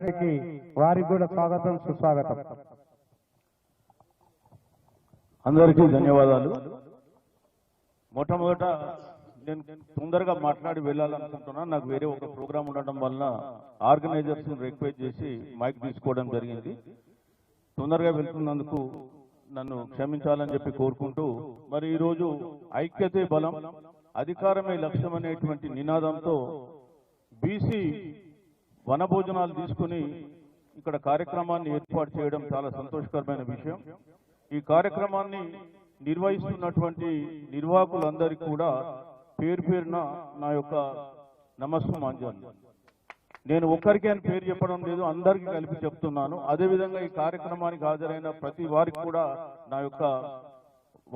వారికి కూడా స్వాగతం సుస్వాగతం. అందరికీ ధన్యవాదాలు. మొట్టమొదట నేను తొందరగా మాట్లాడి వెళ్ళాలనుకుంటున్నాను. నాకు వేరే ఒక ప్రోగ్రాం ఉండడం వలన ఆర్గనైజర్స్ రిక్వెస్ట్ చేసి మైక్ తీసుకోవడం జరిగింది. తొందరగా వెళ్తున్నందుకు నన్ను క్షమించాలని చెప్పి కోరుకుంటూ, మరి ఈరోజు ఐక్యతే బలం అధికారమే లక్ష్యం అనేటువంటి నినాదంతో బీసీ వనభోజనాలు తీసుకుని ఇక్కడ కార్యక్రమాన్ని ఏర్పాటు చేయడం చాలా సంతోషకరమైన విషయం. ఈ కార్యక్రమాన్ని నిర్వహిస్తున్నటువంటి నిర్వాహకులందరికీ కూడా పేరు పేరున నా యొక్క నమస్సుమాంజలి. నేను ఒక్కరికే అని పేరు చెప్పడం లేదు, అందరికీ కలిపి చెప్తున్నాను. అదేవిధంగా ఈ కార్యక్రమానికి హాజరైన ప్రతి వారికి కూడా నా యొక్క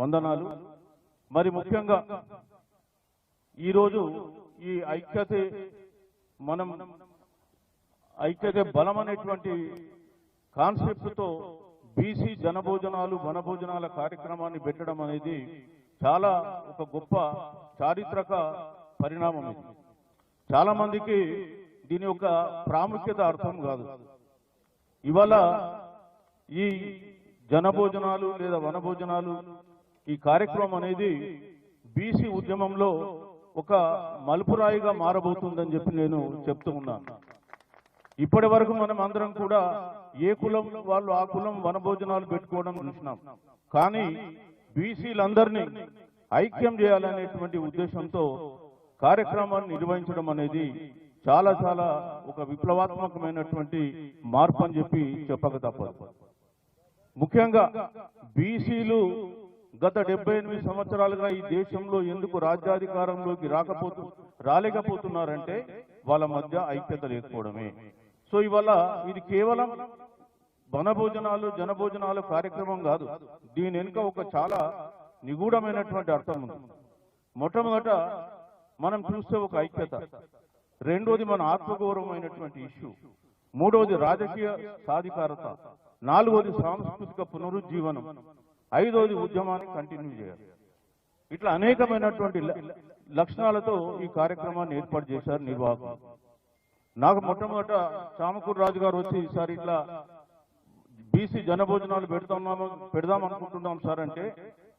వందనాలు. మరి ముఖ్యంగా ఈరోజు ఈ ఐక్యతే బలం అనేటువంటి కాన్సెప్ట్తో బీసీ జనభోజనాలు వనభోజనాల కార్యక్రమాన్ని పెట్టడం అనేది చాలా ఒక గొప్ప చారిత్రక పరిణామం. ఇది చాలా మందికి దీని యొక్క ప్రాముఖ్యత అర్థం కాదు. ఇవాళ ఈ జనభోజనాలు లేదా వనభోజనాలు ఈ కార్యక్రమం అనేది బీసీ ఉద్యమంలో ఒక మలుపురాయిగా మారబోతుందని చెప్పి నేను చెప్తూ ఉన్నాను. ఇప్పటి వరకు మనం అందరం కూడా ఏ కులం వాళ్ళు ఆ కులం వనభోజనాలు పెట్టుకోవడం చూసినాం. కానీ బీసీలందరినీ ఐక్యం చేయాలనేటువంటి ఉద్దేశంతో కార్యక్రమాన్ని నిర్వహించడం అనేది చాలా చాలా ఒక విప్లవాత్మకమైనటువంటి మార్పు అని చెప్పి చెప్పక తప్పదు. ముఖ్యంగా బీసీలు గత 78 సంవత్సరాలుగా ఈ దేశంలో ఎందుకు రాజ్యాధికారంలోకి రాలేకపోతున్నారంటే వాళ్ళ మధ్య ఐక్యత లేకపోవడమే. సో ఇవాళ ఇది కేవలం వనభోజనాలు జనభోజనాలు కార్యక్రమం కాదు, దీని వెనుక ఒక చాలా నిగూఢమైనటువంటి అర్థం ఉంది. మొట్టమొదట మనం చూస్తే ఒక ఐక్యత, రెండోది మన ఆత్మగౌరవమైనటువంటి ఇష్యూ, మూడోది రాజకీయ సాధికారత, నాలుగోది సాంస్కృతిక పునరుజ్జీవనం, ఐదోది ఉద్యమాన్ని కంటిన్యూ చేయాలి. ఇట్లా అనేకమైనటువంటి లక్షణాలతో ఈ కార్యక్రమాన్ని ఏర్పాటు చేశారు నిర్వాహకులు. నాకు మొట్టమొదట చామకూరు రాజు గారు వచ్చి, ఈసారి ఇట్లా బీసీ జనభోజనాలు పెడదాం అనుకుంటున్నాం సార్ అంటే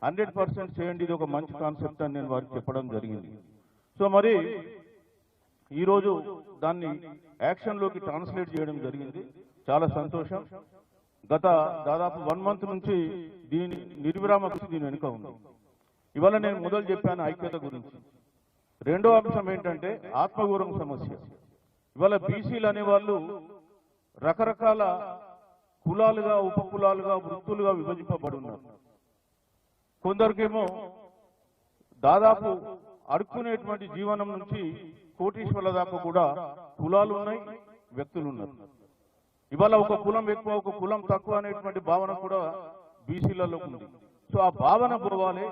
100% చేయండి, ఇది ఒక మంచి కాన్సెప్ట్ అని నేను వారికి చెప్పడం జరిగింది. సో మరి ఈరోజు దాన్ని యాక్షన్లోకి ట్రాన్స్లేట్ చేయడం జరిగింది. చాలా సంతోషం. గత దాదాపు 1 month నుంచి దీని నిర్విరామ దీని వెనుక ఉంది. ఇవాళ నేను మొదలు చెప్పాను ఐక్యత గురించి. రెండో అంశం ఏంటంటే ఆత్మగౌరవం సమస్య. ఇవాళ బీసీలు అనేవాళ్ళు రకరకాల కులాలుగా, ఉపకులాలుగా, వృత్తులుగా విభజింపబడి ఉన్నారు. కొందరికేమో దాదాపు అడుక్కునేటువంటి జీవనం నుంచి కోటీశ్వర్ల దాకా కూడా కులాలు ఉన్నాయి, వ్యక్తులు ఉన్నారు. ఇవాళ ఒక కులం ఎక్కువ, ఒక కులం తక్కువ అనేటువంటి భావన కూడా బీసీలలో ఉంది. సో ఆ భావన పోవాలి,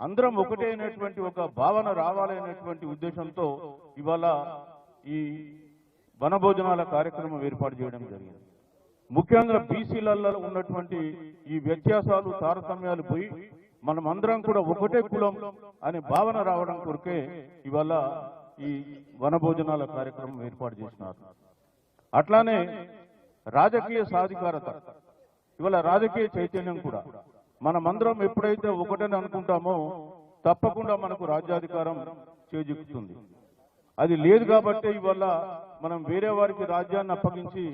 అందరం ఒకటే అయినటువంటి ఒక భావన రావాలి అనేటువంటి ఉద్దేశంతో ఇవాళ ఈ వనభోజనాల కార్యక్రమం ఏర్పాటు చేయడం జరిగింది. ముఖ్యంగా బీసీలలో ఉన్నటువంటి ఈ వ్యత్యాసాలు, తారతమ్యాలు పోయి మనం అందరం కూడా ఒకటే కులం అనే భావన రావడం కొరకే ఇవాళ ఈ వనభోజనాల కార్యక్రమం ఏర్పాటు చేసినారు. అట్లానే రాజకీయ సాధికారత, ఇవాళ రాజకీయ చైతన్యం కూడా మనమందరం ఎప్పుడైతే ఒకటని అనుకుంటామో తప్పకుండా మనకు రాజ్యాధికారం చేజిక్కుతుంది. అది లేదు కాబట్టి ఇవాళ మనం వేరే వారికి రాజ్యాన్ని అప్పగించి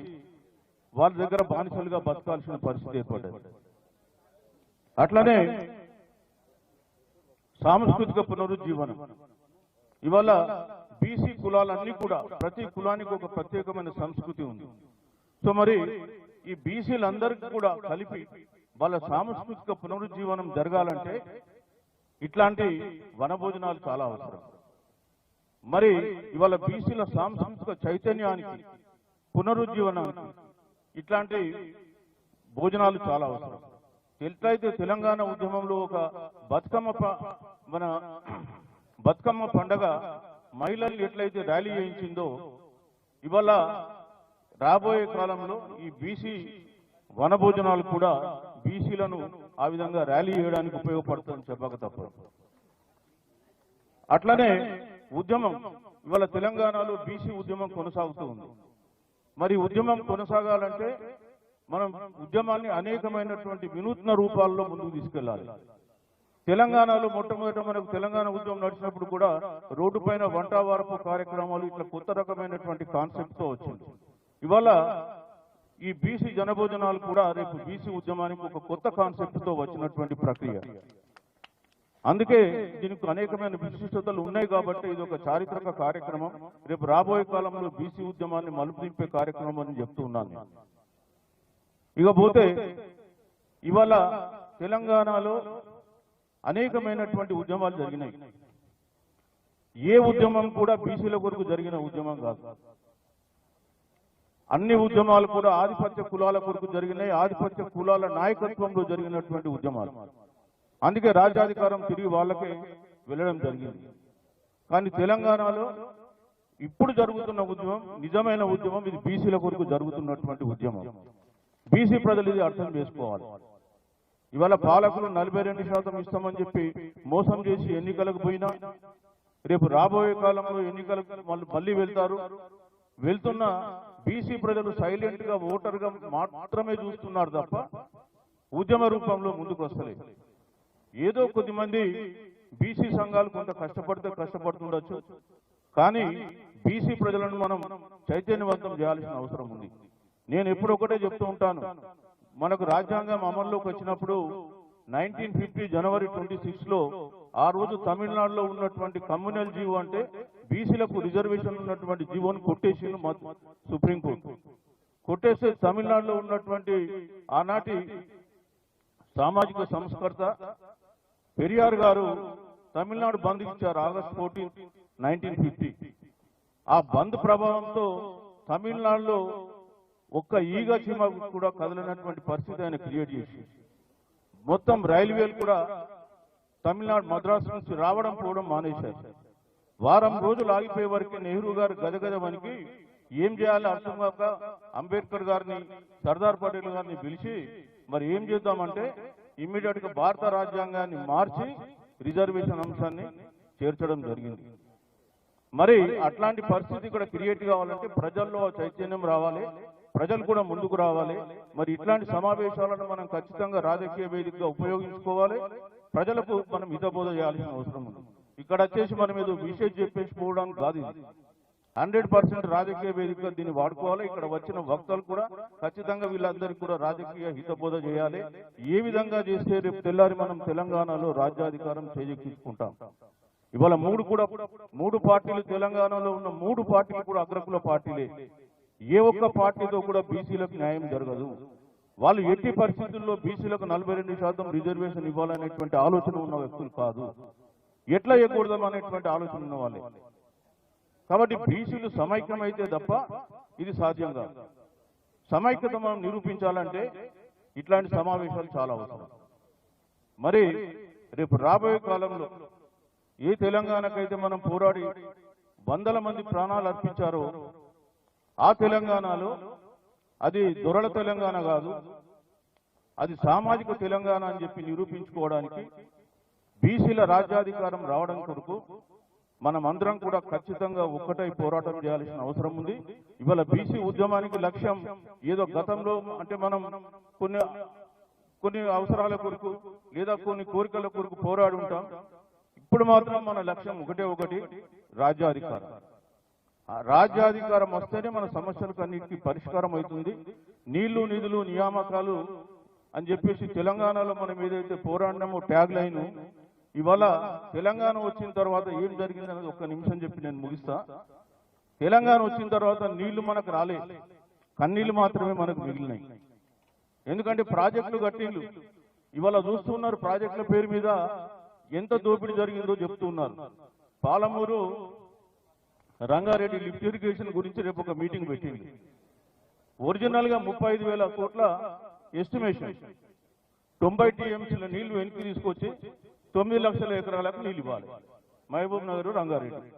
వాళ్ళ దగ్గర బానిసలుగా బతకాల్సిన పరిస్థితి ఏర్పడ్డది. అట్లనే సాంస్కృతిక పునరుజ్జీవనం. ఇవాళ బీసీ కులాలన్నీ కూడా ప్రతి కులానికి ఒక ప్రత్యేకమైన సంస్కృతి ఉంది. సో మరి ఈ బీసీలందరికీ కూడా కలిపి వాళ్ళ సాంస్కృతిక పునరుజ్జీవనం జరగాలంటే ఇట్లాంటి వనభోజనాలు చాలా అవసరం. మరి ఇవాళ బీసీల సాంస్కృతిక చైతన్యానికి, పునరుజ్జీవనానికి ఇట్లాంటి భోజనాలు చాలా అవసరం. ఎట్లయితే తెలంగాణ ఉద్యమంలో ఒక బతుకమ్మ పండగ మహిళల్ని ఎట్లయితే ర్యాలీ చేయించిందో, ఇవాళ రాబోయే కాలంలో ఈ బీసీ వనభోజనాలు కూడా బీసీలను ఆ విధంగా ర్యాలీ చేయడానికి ఉపయోగపడుతుందని చెప్పక తప్పదు. అట్లనే ఉద్యమం, ఇవాళ తెలంగాణలో బీసీ ఉద్యమం కొనసాగుతూ ఉంది. మరి ఉద్యమం కొనసాగాలంటే మనం ఉద్యమాన్ని అనేకమైనటువంటి వినూత్న రూపాల్లో ముందుకు తీసుకెళ్లాలి. తెలంగాణలో మొట్టమొదట మనకు తెలంగాణ ఉద్యమం నడిచినప్పుడు కూడా రోడ్డు పైన వంటవారపు కార్యక్రమాలు ఇట్లా కొత్త రకమైనటువంటి కాన్సెప్ట్ తో వచ్చింది. ఇవాళ ఈ బీసీ జనభోజనాలు కూడా రేపు బీసీ ఉద్యమానికి ఒక కొత్త కాన్సెప్ట్ తో వచ్చినటువంటి ప్రక్రియ. అందుకే దీనికి అనేకమైన విశిష్టతలు ఉన్నాయి కాబట్టి ఇది ఒక చారిత్రక కార్యక్రమం. రేపు రాబోయే కాలంలో బీసీ ఉద్యమాన్ని మలుపు తిప్పే కార్యక్రమం అని చెప్తూ ఉన్నాను నేను. ఇకపోతే ఇవాళ తెలంగాణలో అనేకమైనటువంటి ఉద్యమాలు జరిగినాయి. ఏ ఉద్యమం కూడా బీసీల కొరకు జరిగిన ఉద్యమం కాదు. అన్ని ఉద్యమాలు కూడా ఆధిపత్య కులాల కొరకు జరిగినాయి, ఆధిపత్య కులాల నాయకత్వంలో జరిగినటువంటి ఉద్యమాలు. అందుకే రాజ్యాధికారం తిరిగి వాళ్ళకే వెళ్ళడం జరిగింది. కానీ తెలంగాణలో ఇప్పుడు జరుగుతున్న ఉద్యమం నిజమైన ఉద్యమం, ఇది బీసీల కొరకు జరుగుతున్నటువంటి ఉద్యమం. బీసీ ప్రజలు ఇది అర్థం చేసుకోవాలి. ఇవాళ పాలకులు 42% ఇస్తామని చెప్పి మోసం చేసి ఎన్నికలకు పోయినా రేపు రాబోయే కాలంలో ఎన్నికలకు మళ్ళీ వెళ్తారు. వెళ్తున్న బీసీ ప్రజలు సైలెంట్ గా ఓటర్ గా మాత్రమే చూస్తున్నారు తప్ప ఉద్యమ రూపంలో ముందుకు వస్తలేదు. ఏదో కొద్దిమంది బీసీ సంఘాలు కొంత కష్టపడుతుండొచ్చు, కానీ బీసీ ప్రజలను మనం చైతన్యవంతం చేయాల్సిన అవసరం ఉంది. నేను ఎప్పుడు ఒకటే చెప్తూ ఉంటాను, మనకు రాజ్యాంగం అమల్లోకి వచ్చినప్పుడు 1950 జనవరి 26లో ఆ రోజు తమిళనాడులో ఉన్నటువంటి కమ్యూనల్ జీవో అంటే బీసీలకు రిజర్వేషన్ ఉన్నటువంటి జీవోను కొట్టేసింది సుప్రీంకోర్టు. కొట్టేస్తే తమిళనాడులో ఉన్నటువంటి ఆనాటి సామాజిక సంస్కర్త పెరియార్ గారు తమిళనాడు బంద్ ఇచ్చారు ఆగస్టు 14, 1950. ఆ బంద్ ప్రభావంతో తమిళనాడులో ఒక్క ఈగ చీమ కూడా కదలనటువంటి పరిస్థితి ఆయన క్రియేట్ చేసి మొత్తం రైల్వేలు కూడా తమిళనాడు మద్రాసు నుంచి రావడం పోవడం మానేశారు. వారం రోజులు ఆగిపోయే వరకు నెహ్రూ గారు గదగద వనికి ఏం చేయాలో అర్థం కాక అంబేద్కర్ గారిని, సర్దార్ పటేల్ గారిని పిలిచి మరి ఏం చేద్దామంటే ఇమ్మీడియట్ గా భారత రాజ్యాంగాన్ని మార్చి రిజర్వేషన్ అంశాన్ని చేర్చడం జరిగింది. మరి అట్లాంటి పరిస్థితి కూడా క్రియేట్ కావాలంటే ప్రజల్లో చైతన్యం రావాలి, ప్రజలు కూడా ముందుకు రావాలి. మరి ఇట్లాంటి సమావేశాలను మనం ఖచ్చితంగా రాజకీయ వేదికగా ఉపయోగించుకోవాలి. ప్రజలకు మనం హితబోధ చేయాల్సిన అవసరం ఉంది. ఇక్కడ వచ్చేసి మనం ఏదో విషయం చెప్పేసి పోవడానికి కాదు, ఇది 100% రాజకీయ వేదికగా దీన్ని వాడుకోవాలి. ఇక్కడ వచ్చిన వక్తలు కూడా ఖచ్చితంగా వీళ్ళందరికీ కూడా రాజకీయ హితబోధ చేయాలి. ఏ విధంగా చేస్తే రేపు తెల్లారి మనం తెలంగాణలో రాజ్యాధికారం చేజెక్కించుకుంటాం. ఇవాళ మూడు పార్టీలు తెలంగాణలో ఉన్న 3 పార్టీలు కూడా అగ్రకుల పార్టీలే. ఏ ఒక్క పార్టీతో కూడా బీసీలకు న్యాయం జరగదు. వాళ్ళు ఎట్టి పరిస్థితుల్లో బీసీలకు 42% రిజర్వేషన్ ఇవ్వాలనేటువంటి ఆలోచన ఉన్న వ్యక్తులు కాదు, ఎట్లా ఇవ్వకూడదు అనేటువంటి ఆలోచన ఉన్న వాళ్ళే. కాబట్టి బీసీలు సమైక్యమైతే తప్ప ఇది సాధ్యం కాదు. సమైక్యత మనం నిరూపించాలంటే ఇట్లాంటి సమావేశాలు చాలా అవసరం. మరి రేపు రాబోయే కాలంలో ఏ తెలంగాణకైతే మనం పోరాడి వందల మంది ప్రాణాలు అర్పించారో ఆ తెలంగాణలో అది దొరల తెలంగాణ కాదు, అది సామాజిక తెలంగాణ అని చెప్పి నిరూపించుకోవడానికి బీసీల రాజ్యాధికారం రావడం కొరకు మనం అందరం కూడా ఖచ్చితంగా ఒక్కటై పోరాటం చేయాల్సిన అవసరం ఉంది. ఇవాళ బీసీ ఉద్యమానికి లక్ష్యం ఏదో గతంలో అంటే మనం కొన్ని అవసరాల కొరకు లేదా కొన్ని కోరికల కొరకు పోరాడి ఉంటాం. ఇప్పుడు మాత్రం మన లక్ష్యం ఒకటి రాజ్యాధికారం. రాజ్యాధికారం వస్తేనే మన సమస్యలకు అన్నిటికీ పరిష్కారం అవుతుంది. నీళ్లు, నిధులు, నియామకాలు అని చెప్పేసి తెలంగాణలో మనం ఏదైతే పోరాడినామో ట్యాగ్ లైన్, ఇవాళ తెలంగాణ వచ్చిన తర్వాత ఏం జరిగిందనేది ఒక్క నిమిషం చెప్పి నేను ముగిస్తా. తెలంగాణ వచ్చిన తర్వాత నీళ్లు మనకు రాలే, కన్నీళ్లు మాత్రమే మనకు మిగిలినాయి. ఎందుకంటే ప్రాజెక్టులు కట్టిండ్లు, ఇవాళ చూస్తున్నారు ప్రాజెక్టుల పేరు మీద ఎంత దోపిడీ జరిగిందో చెప్తున్నారు. పాలమూరు రంగారెడ్డి లిఫ్ట్ ఇరిగేషన్ గురించి రేపు ఒక మీటింగ్ పెట్టింది. ఒరిజినల్ గా 35,000 కోట్ల ఎస్టిమేషన్, 90 టీఎంసీల నీళ్లు వెనక్కి తీసుకొచ్చి 9 లక్షల ఎకరాలకు నీళ్లు ఇవ్వాలి. మహబూబ్ నగర్, రంగారెడ్డి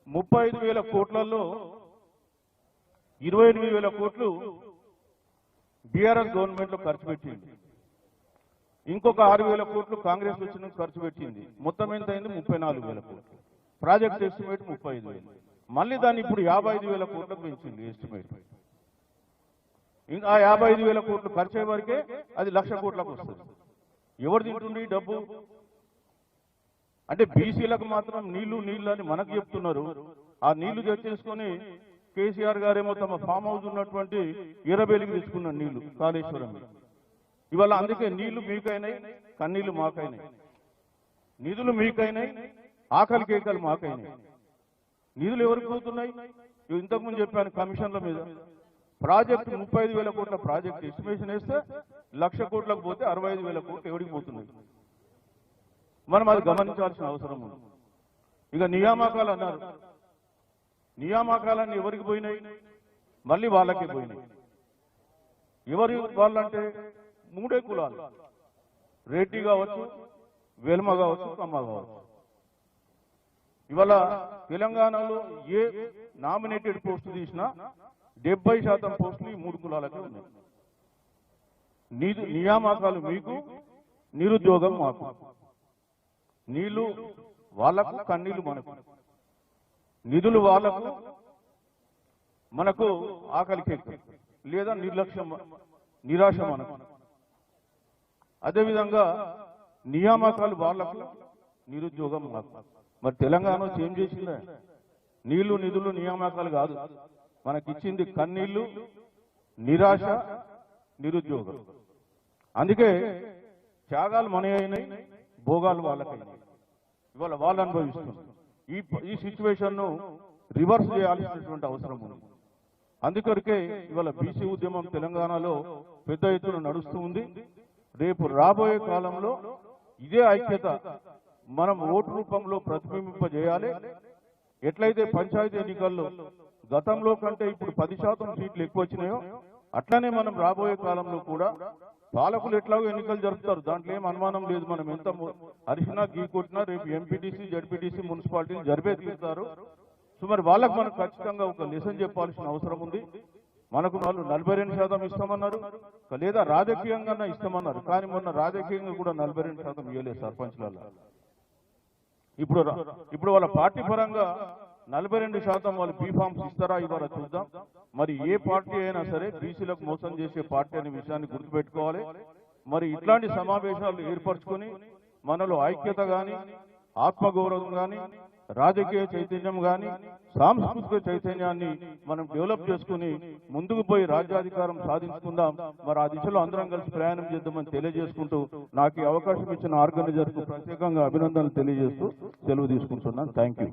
35,000 కోట్లలో 28,000 కోట్లు బీఆర్ఎస్ గవర్నమెంట్ లో ఖర్చు పెట్టింది. ఇంకొక 6,000 కోట్లు కాంగ్రెస్ వచ్చిన ఖర్చు పెట్టింది. మొత్తం ఎంత అయింది? 34,000 కోట్లు. Project estimate 35,000. మళ్ళీ దాన్ని ఇప్పుడు 55,000 కోట్లకు పెంచింది ఎస్టిమేట్. ఇంకా 55,000 కోట్లు ఖర్చు అయ్యే వరకే అది 1,00,000 కోట్లకు వస్తుంది. ఎవరు తింటుండి డబ్బు? అంటే బీసీలకు మాత్రం నీళ్లు అని మనకు చెప్తున్నారు. ఆ నీళ్లు తెచ్చేసుకొని కేసీఆర్ గారేమో తమ ఫామ్ హౌస్ ఉన్నటువంటి ఈరబేలికి తీసుకున్నారు నీళ్లు కాళేశ్వరం. ఇవాళ అందుకే నీళ్లు మీకైనాయి, కన్నీళ్లు మాకైనాయి. నిధులు మీకైనాయి, ఆకలి కేకలు మాకైనాయి. నిధులు ఎవరికి పోతున్నాయి? ఇంతకుముందు చెప్పాను కమిషన్ల మీద. ప్రాజెక్టు 35,000 కోట్ల ప్రాజెక్ట్ ఎస్టిమేషన్ వేస్తే 1,00,000 కోట్లకు పోతే 65,000 కోట్లు ఎవరికి పోతున్నాయి? మనం అది గమనించాల్సిన అవసరం ఉంది. ఇక నియామకాలు అన్నారు. నియామకాలన్నీ ఎవరికి పోయినాయి? మళ్ళీ వాళ్ళకే పోయినాయి. ఎవరు వాళ్ళంటే 3 కులాలు, రెడ్డి కావచ్చు, వెల్మ కావచ్చు, కమ్మ కావచ్చు. ఇవాళ తెలంగాణలో ఏ నామినేటెడ్ పోస్టు తీసినా 70% పోస్టులు ఈ 3 కులాలకే ఉన్నాయి. నియామకాలు మీకు, నిరుద్యోగం మాకు. నీళ్లు వాళ్లకు, కన్నీళ్లు మనకు. నిధులు వాళ్లకు, మనకు ఆకలి కేక లేదా నిర్లక్ష్యం, నిరాశ మనకు. అదేవిధంగా నియామకాలు వాళ్లకు, నిరుద్యోగం మాకు. మరి తెలంగాణ చేంజ్ చేసిందా? నీళ్లు, నిధులు, నియామకాలు కాదు, మనకిచ్చింది కన్నీళ్లు, నిరాశ, నిరుద్యోగం. అందుకే త్యాగాలు మన అయినాయి, భోగాలు వాళ్ళకైనాయి. ఇవాళ వాళ్ళు అనుభవిస్తున్నారు. ఈ సిచ్యువేషన్ ను రివర్స్ చేయాల్సినటువంటి అవసరం ఉంది. అందుకొరకే ఇవాళ బీసీ ఉద్యమం తెలంగాణలో పెద్ద ఎత్తున నడుస్తూ ఉంది. రేపు రాబోయే కాలంలో ఇదే ఐక్యత మనం ఓటు రూపంలో ప్రతిబింబింపజేయాలి. ఎట్లయితే పంచాయతీ ఎన్నికల్లో గతంలో కంటే ఇప్పుడు 10% సీట్లు ఎక్కువ వచ్చినాయో అట్లనే మనం రాబోయే కాలంలో కూడా పాలకులు ఎట్లాగో ఎన్నికలు జరుపుతారు, దాంట్లో ఏం అనుమానం లేదు. మనం ఎంత అరిసినా గీ కొట్టినా రేపు ఎంపీటీసీ, జడ్పీటీసీ, మున్సిపాలిటీలు జరిపే తీరుతారు. సో మరి వాళ్ళకు మనకు ఖచ్చితంగా ఒక లెసన్ చెప్పాల్సిన అవసరం ఉంది. మనకు వాళ్ళు 42% ఇస్తామన్నారు, లేదా రాజకీయంగా ఇస్తామన్నారు. కానీ మొన్న రాజకీయంగా కూడా 42% ఇవ్వలేదు సర్పంచ్లలో. ఇప్పుడు వాళ్ళ పార్టీ పరంగా 42% వాళ్ళు బీఫామ్స్ ఇస్తారా ఇవాళ చూద్దాం. మరి ఏ పార్టీ అయినా సరే బీసీలకు మోసం చేసే పార్టీ అనే విషయాన్ని గుర్తుపెట్టుకోవాలి. మరి ఇట్లాంటి సమావేశాలు ఏర్పరచుకొని మనలో ఐక్యత గాని, ఆత్మగౌరవం గాని, రాజకీయ చైతన్యం గాని, సాంస్కృతిక చైతన్యాన్ని మనం డెవలప్ చేసుకుని ముందుకు పోయి రాజ్యాధికారం సాధించుకుందాం. మరి ఆ దిశలో అందరం కలిసి ప్రయాణం చేద్దామని తెలియజేసుకుంటూ నాకు ఈ అవకాశం ఇచ్చిన ఆర్గనైజర్కు ప్రత్యేకంగా అభినందనలు తెలియజేస్తూ సెలవు తీసుకుంటున్నాను. Thank you.